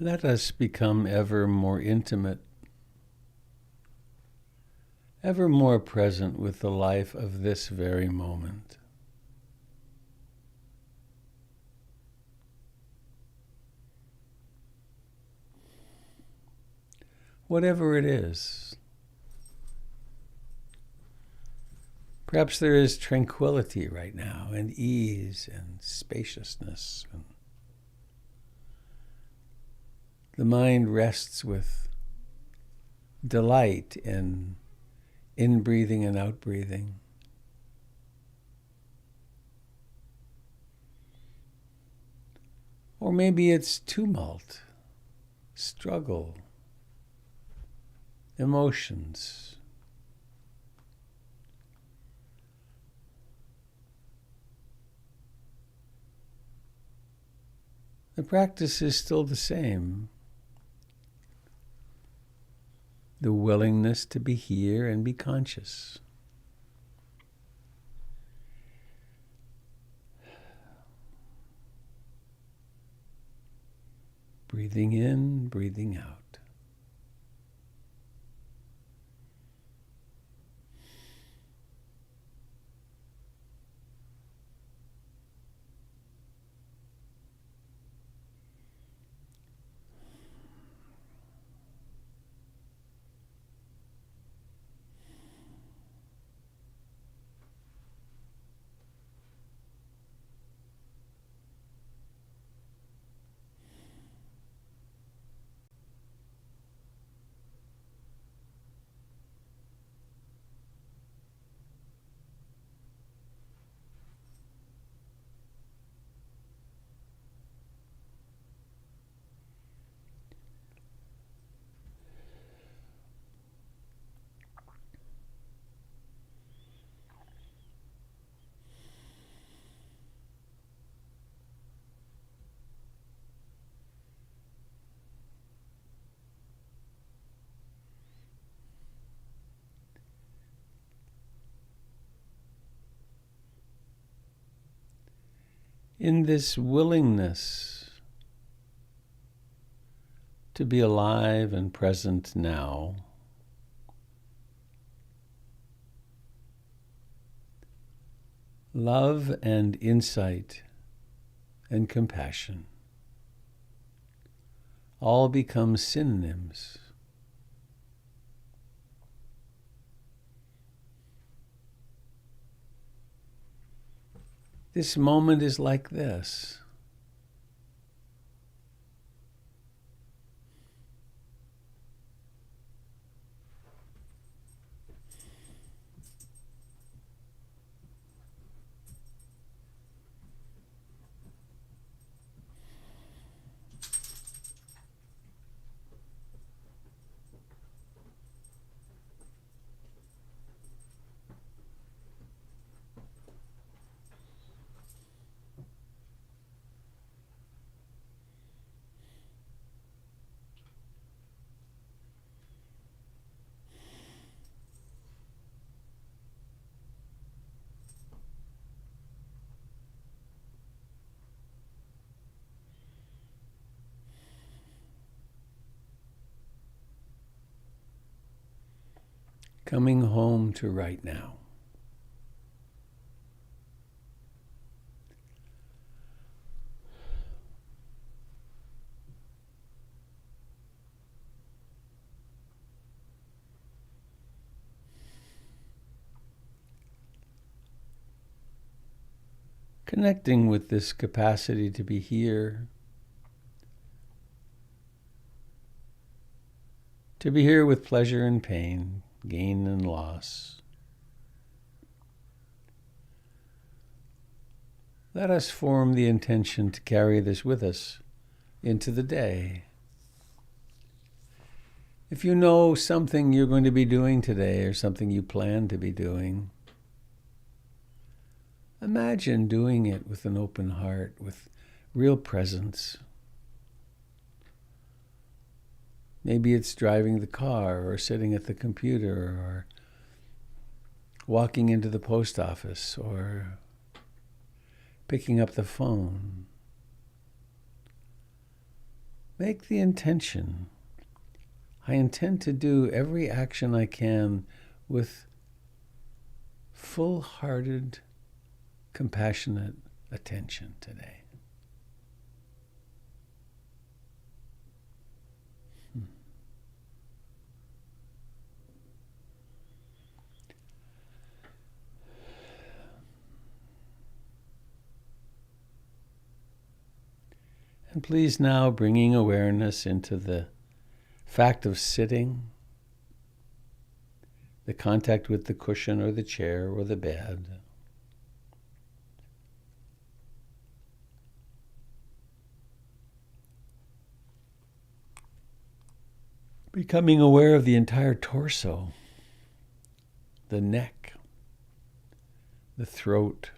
Let us become ever more intimate, ever more present with the life of this very moment. Whatever it is. Perhaps there is tranquility right now, and ease and spaciousness. And the mind rests with delight in in-breathing and out-breathing. Or maybe it's tumult, struggle, emotions. The practice is still the same. The willingness to be here and be conscious. Breathing in, breathing out. In this willingness to be alive and present now, love and insight and compassion all become synonyms. This moment is like this. Coming home to right now. Connecting with this capacity to be here, to be here with pleasure and pain, gain and loss. Let us form the intention to carry this with us into the day. If you know something you're going to be doing today or something you plan to be doing, imagine doing it with an open heart, with real presence. Maybe it's driving the car or sitting at the computer or walking into the post office or picking up the phone. make the intention. I intend to do every action I can with full-hearted, compassionate attention today. And please now bringing awareness into the fact of sitting, the contact with the cushion or the chair or the bed. Becoming aware of the entire torso, the neck, the throat,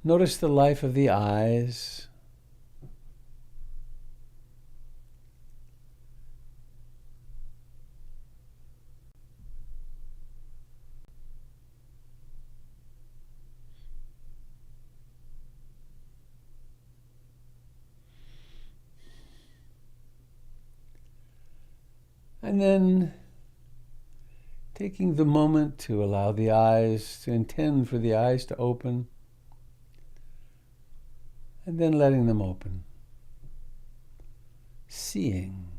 notice the life of the eyes. And then taking the moment to allow the eyes, to intend for the eyes to open, and then letting them open. Seeing.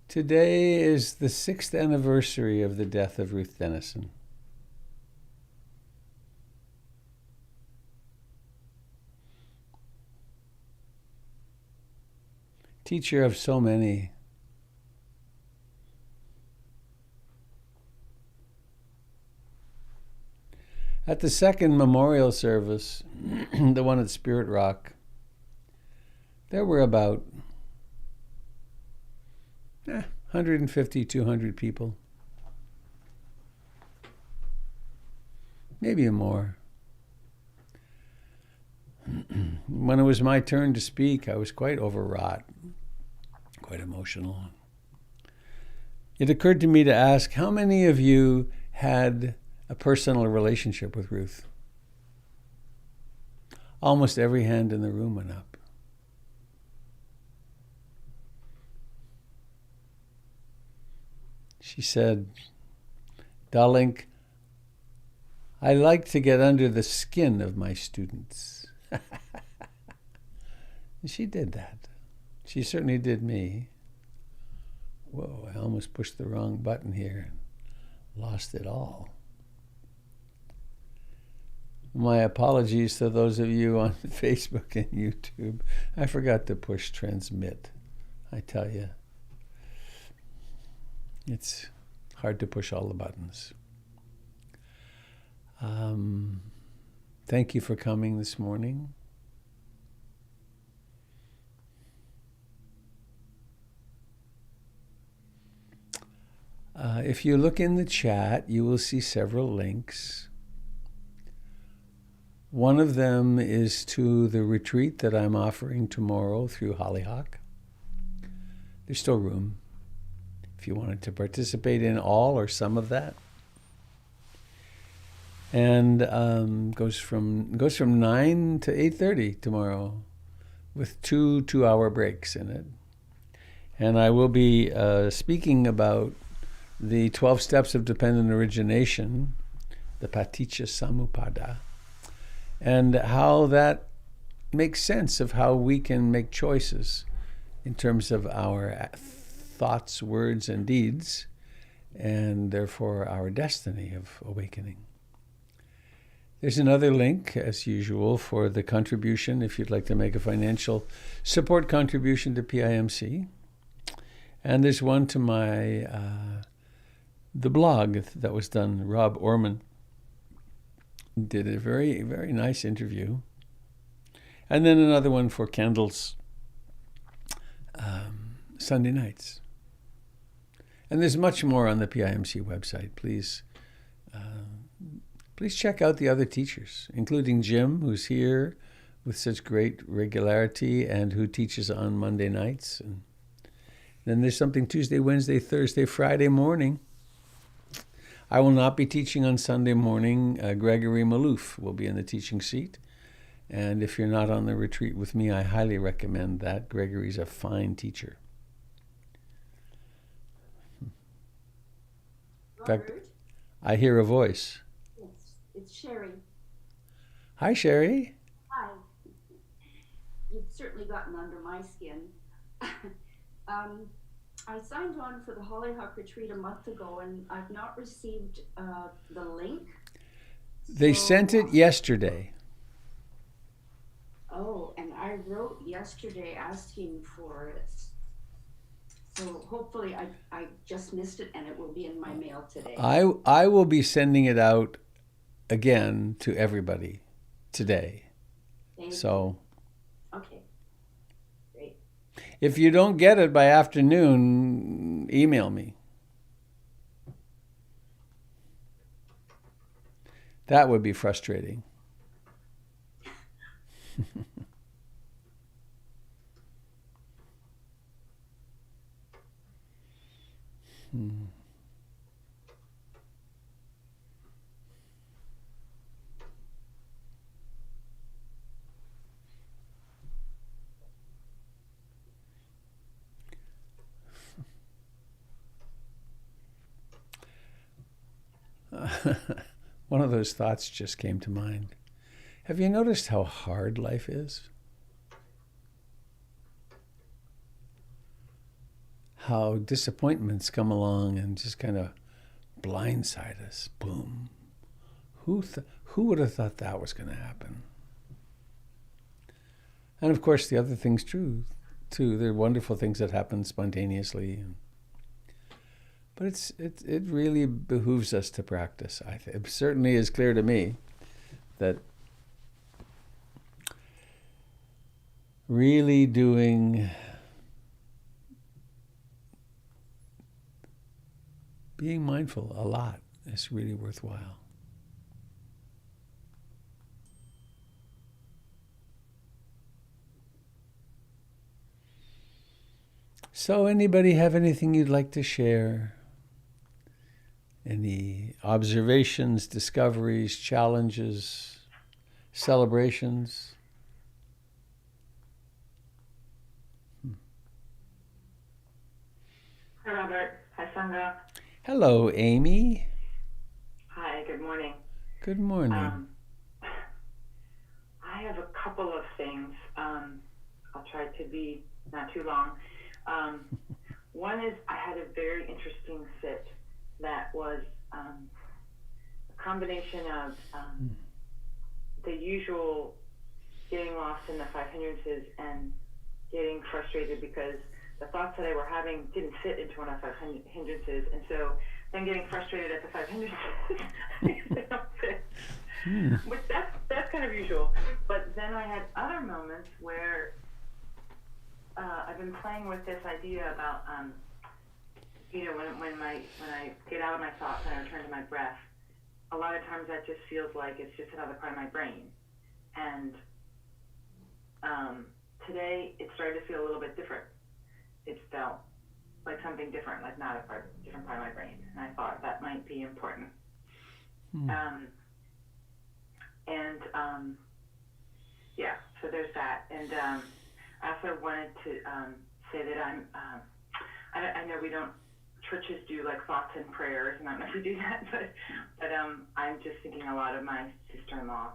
Today is the 6th anniversary of the death of Ruth Denison. Teacher of so many. At the second memorial service, the one at Spirit Rock, there were about 150, 200 people. Maybe more. When it was my turn to speak, I was quite overwrought, quite emotional. It occurred to me to ask, how many of you had a personal relationship with Ruth? Almost every hand in the room went up. She said, "Darling, I like to get under the skin of my students." And she did that. She certainly did me. Whoa, I almost pushed the wrong button here and lost it all. My apologies to those of you on Facebook and YouTube. I forgot to push transmit, I tell you. It's hard to push all the buttons. Thank you for coming this morning. If you look in the chat, you will see several links. One of them is to the retreat that I'm offering tomorrow through Hollyhock. There's still room if you wanted to participate in all or some of that. And goes from 9 to 8:30 tomorrow with two 2-hour breaks in it. And I will be speaking about the 12 steps of dependent origination, the Paticca Samuppada, and how that makes sense of how we can make choices in terms of our thoughts, words, and deeds, and therefore our destiny of awakening. There's another link, as usual, for the contribution if you'd like to make a financial support contribution to PIMC. And there's one to my the blog that was done, Rob Orman, did a very, very nice interview. And then another one for Kendall's Sunday nights. And there's much more on the PIMC website. Please check out the other teachers, including Jim, who's here with such great regularity and who teaches on Monday nights. And then there's something Tuesday, Wednesday, Thursday, Friday morning. I will not be teaching on Sunday morning. Gregory Malouf will be in the teaching seat. And if you're not on the retreat with me, I highly recommend that. Gregory's a fine teacher. In fact, I hear a voice. Yes, it's Sherry. Hi, Sherry. Hi. You've certainly gotten under my skin. I signed on for the Hollyhock retreat a month ago, and I've not received the link. They sent it yesterday. Oh, and I wrote yesterday asking for it. So hopefully I just missed it, and it will be in my mail today. I will be sending it out again to everybody today. Thank you. Okay. Great. If you don't get it by afternoon, email me. That would be frustrating. One of those thoughts just came to mind. Have you noticed how hard life is? How disappointments come along and just kind of blindside us. Boom. Who would have thought that was going to happen? And of course, the other thing's true, too. There are wonderful things that happen spontaneously. But it really behooves us to practice. It certainly is clear to me that really being mindful a lot is really worthwhile. So anybody have anything you'd like to share? Any observations, discoveries, challenges, celebrations? Hi, Robert. Hi, Sangha. Hello, Amy. Hi, good morning. Good morning. I have a couple of things. I'll try to be not too long. One is I had a very interesting sit that was a combination of the usual getting lost in the five hindrances and getting frustrated because the thoughts that I were having didn't fit into one of the five hindrances, and so then getting frustrated at the five hindrances because they don't fit. Which that's kind of usual. But then I had other moments where I've been playing with this idea about when I get out of my thoughts and I return to my breath, a lot of times that just feels like it's just another part of my brain. And today it started to feel a little bit different. It felt like something different, like not a different part of my brain. And I thought that might be important. So there's that. And I also wanted to say that I know we don't, churches do like thoughts and prayers, and I don't know if we do that, but I'm just thinking a lot of my sister-in-law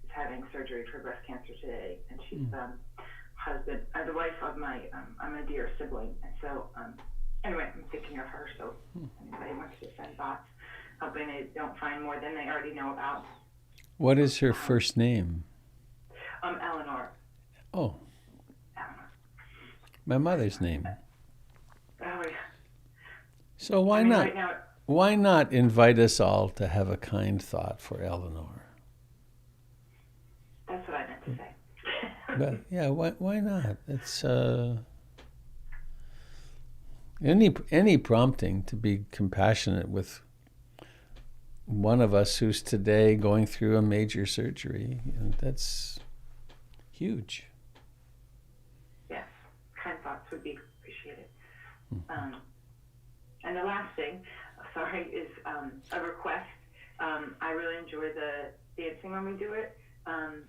is having surgery for breast cancer today, and she's the wife of I'm a dear sibling, and so anyway, I'm thinking of her, so anybody wants to send thoughts, hoping they don't find more than they already know about. What is her first name? Eleanor. Oh. Eleanor. My mother's name. Oh, yeah. So why not invite us all to have a kind thought for Eleanor? That's what I meant to say. But yeah, why not? It's any prompting to be compassionate with one of us who's today going through a major surgery, that's huge. Yes, kind thoughts would be appreciated. And the last thing, sorry, is a request. I really enjoy the dancing when we do it, and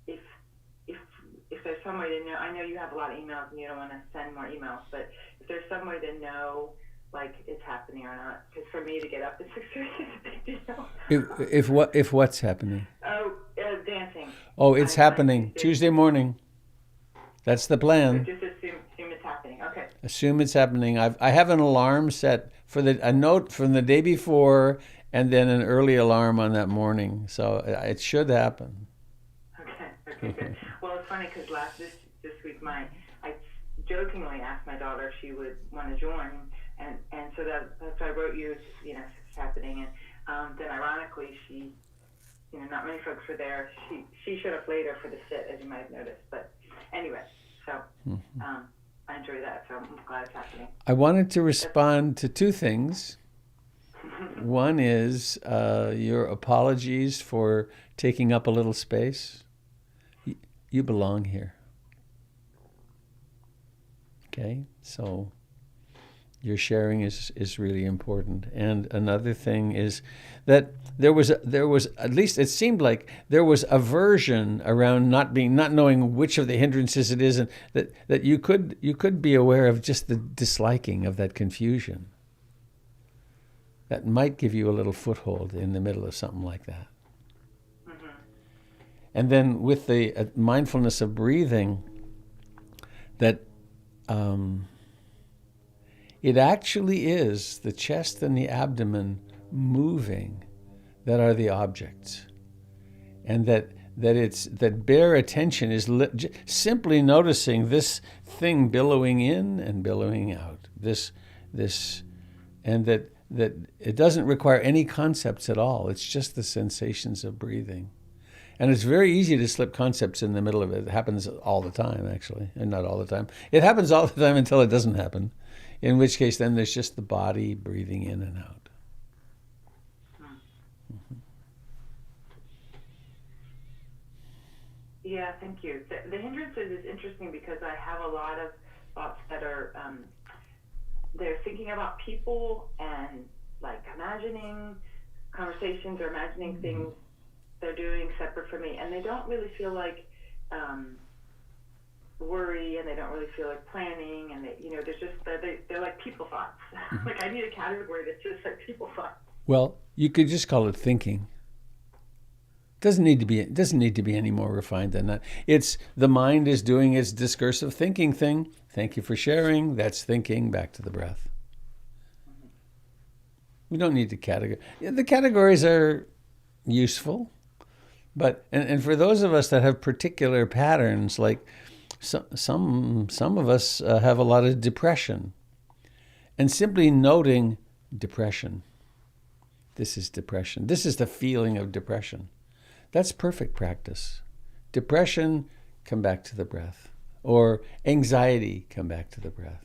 if there's some way to know, I know you have a lot of emails and you don't want to send more emails, but if there's some way to know, like, it's happening or not, because for me to get up at 6:30 is a big deal. If what's happening? Oh, dancing. Oh, it's happening Tuesday morning. That's the plan. So just assume it's happening. Okay. Assume it's happening. I have an alarm set for a note from the day before, and then an early alarm on that morning. So it should happen. Okay, good. Well, it's funny because this week I jokingly asked my daughter if she would want to join, and so that's why I wrote you. It's happening, and then ironically she, not many folks were there. She showed up later for the sit, as you might have noticed. But anyway, so I enjoy that. So I'm glad it's happening. I wanted to respond to two things. One is your apologies for taking up a little space. You belong here. Okay, so your sharing is really important. And another thing is that there was at least it seemed like there was aversion around not knowing which of the hindrances it is, and that you could be aware of just the disliking of that confusion. That might give you a little foothold in the middle of something like that. And then with the mindfulness of breathing, that it actually is the chest and the abdomen moving that are the objects, and that bare attention is simply noticing this thing billowing in and billowing out. This, and that it doesn't require any concepts at all. It's just the sensations of breathing. And it's very easy to slip concepts in the middle of it. It happens all the time, actually, and not all the time. It happens all the time until it doesn't happen, in which case then there's just the body breathing in and out. Yeah, thank you. The hindrances is interesting because I have a lot of thoughts that are, they're thinking about people and like imagining conversations or imagining things they're doing separate from me, and they don't really feel like worry, and they don't really feel like planning, and they're like people thoughts. Like I need a category that's just like people thoughts. Well, you could just call it thinking. Doesn't need to be any more refined than that. It's the mind is doing its discursive thinking thing. Thank you for sharing. That's thinking. Back to the breath. We don't need to categorize. The categories are useful. But and for those of us that have particular patterns, like some of us have a lot of depression, and simply noting depression. This is depression. This is the feeling of depression. That's perfect practice. Depression, come back to the breath. Or anxiety, come back to the breath.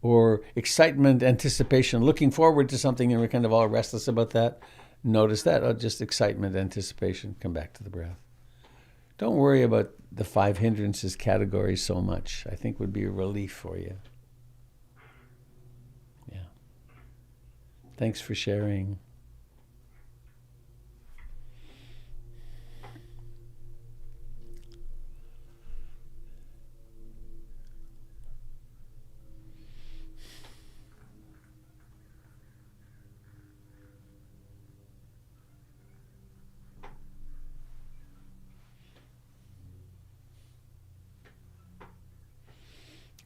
Or excitement, anticipation, looking forward to something and we're kind of all restless about that. Notice that. Oh, just excitement, anticipation, come back to the breath. Don't worry about the 5 hindrances category so much. I think would be a relief for you. Yeah. Thanks for sharing.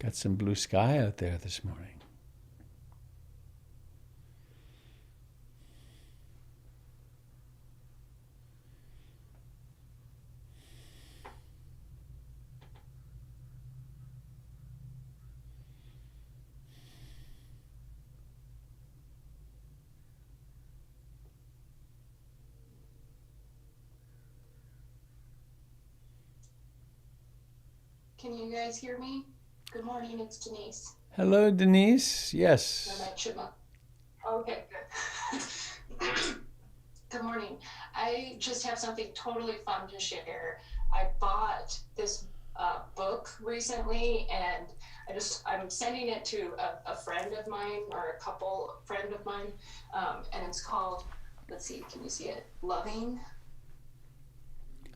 Got some blue sky out there this morning. Can you guys hear me? Good morning, it's Denise. Hello, Denise. Am Yes. I chipmunk? Okay, good. Good morning. I just have something totally fun to share. I bought this book recently, and I'm sending it to a friend of mine, or a couple friend of mine, and it's called, let's see, can you see it? Loving.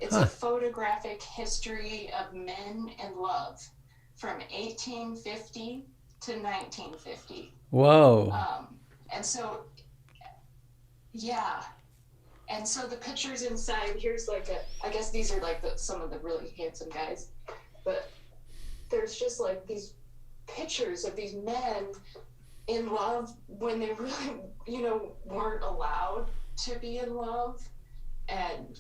It's a Huh. photographic history of men and love from 1850 to 1950. Whoa. And so, yeah. And so the pictures inside, here's like I guess these are like some of the really handsome guys, but there's just like these pictures of these men in love when they really, weren't allowed to be in love, and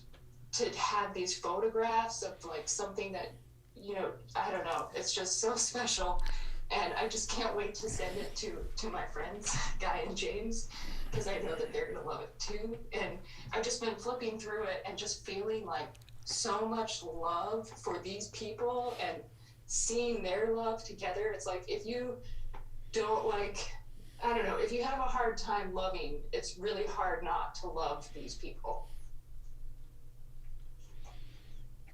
to have these photographs of like something that, I don't know, it's just so special. And I just can't wait to send it to my friends, Guy and James, because I know that they're gonna love it too. And I've just been flipping through it and just feeling like so much love for these people and seeing their love together. It's like, if you don't like, I don't know, if you have a hard time loving, it's really hard not to love these people.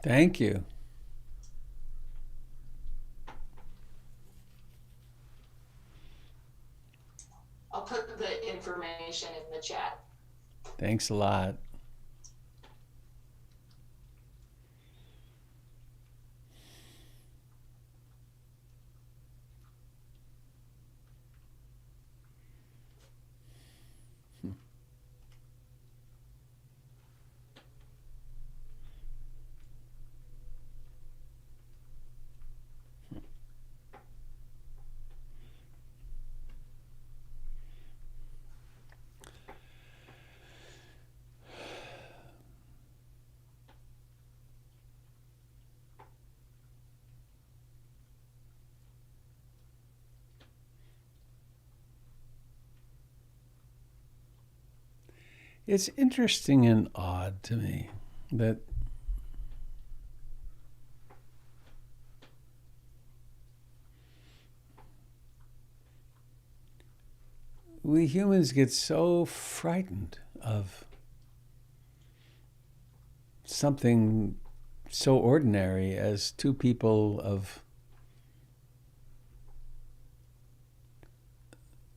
Thank you. I'll put the information in the chat. Thanks a lot. It's interesting and odd to me that we humans get so frightened of something so ordinary as two people of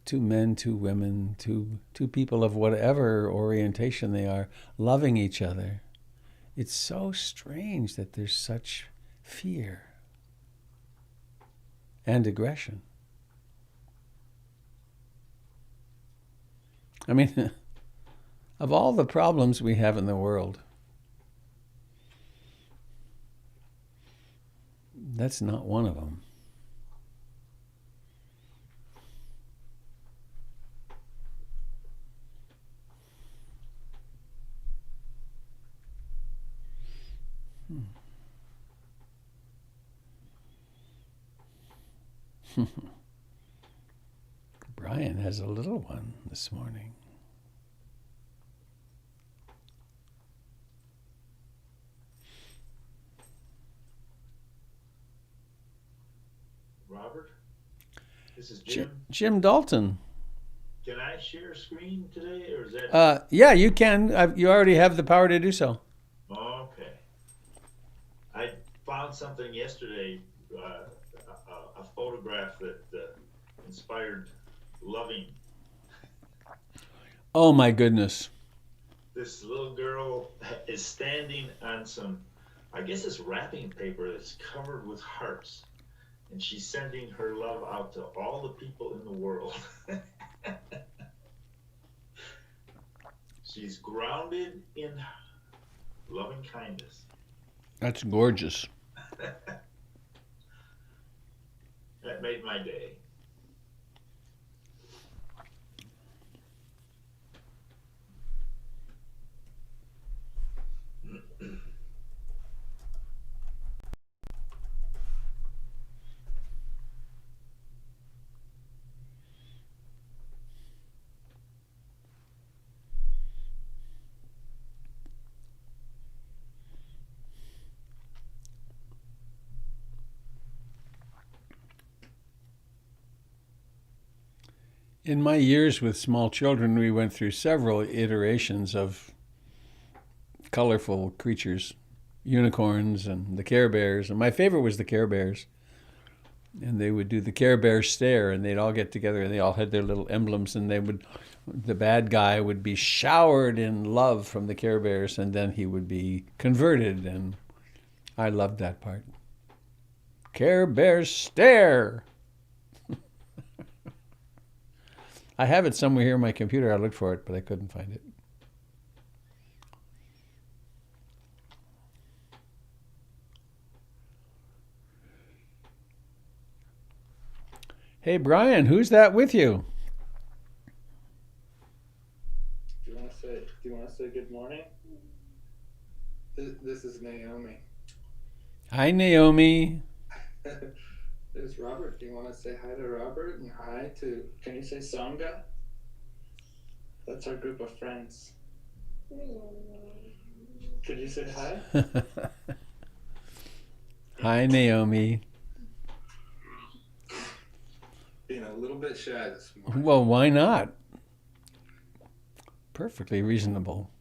two men, two women, two people of whatever orientation they are, loving each other. It's so strange that there's such fear and aggression. I mean, of all the problems we have in the world, that's not one of them. Brian has a little one this morning. Robert, this is Jim. Jim Dalton. Can I share screen today, or is that? Yeah, you can. You already have the power to do so. Okay. I found something yesterday, a photograph that inspired loving. Oh my goodness. This little girl is standing on some, I guess it's wrapping paper that's covered with hearts. And she's sending her love out to all the people in the world. She's grounded in loving kindness. That's gorgeous. That made my day. In my years with small children, we went through several iterations of colorful creatures, unicorns and the Care Bears. And my favorite was the Care Bears. And they would do the Care Bear stare, and they'd all get together, and they all had their little emblems, and the bad guy would be showered in love from the Care Bears, and then he would be converted, and I loved that part. Care Bear stare! I have it somewhere here on my computer. I looked for it, but I couldn't find it. Hey, Brian, who's that with you? Do you want to say good morning? This is Naomi. Hi, Naomi. There's Robert. Do you want to say hi to Robert and hi to, can you say Songa? That's our group of friends. Could you say hi? Hi, Naomi. Being a little bit shy this morning. Well, why not? Perfectly reasonable.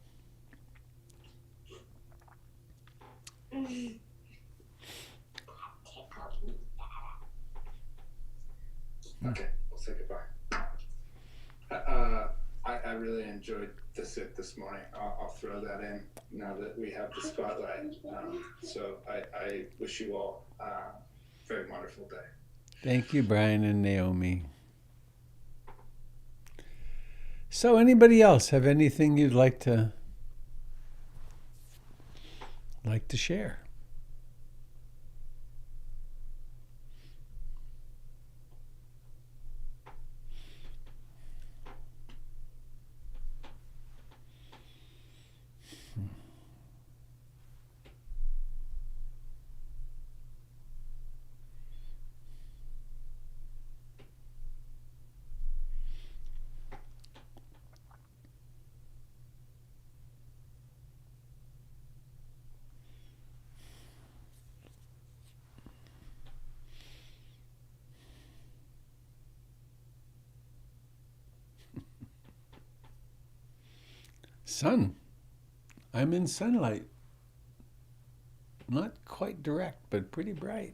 Okay, we'll say goodbye. I really enjoyed the sit this morning. I'll throw that in now that we have the spotlight. So I wish you all a very wonderful day. Thank you, Brian and Naomi. So, anybody else have anything you'd like to share? Sun. I'm in sunlight. Not quite direct, but pretty bright.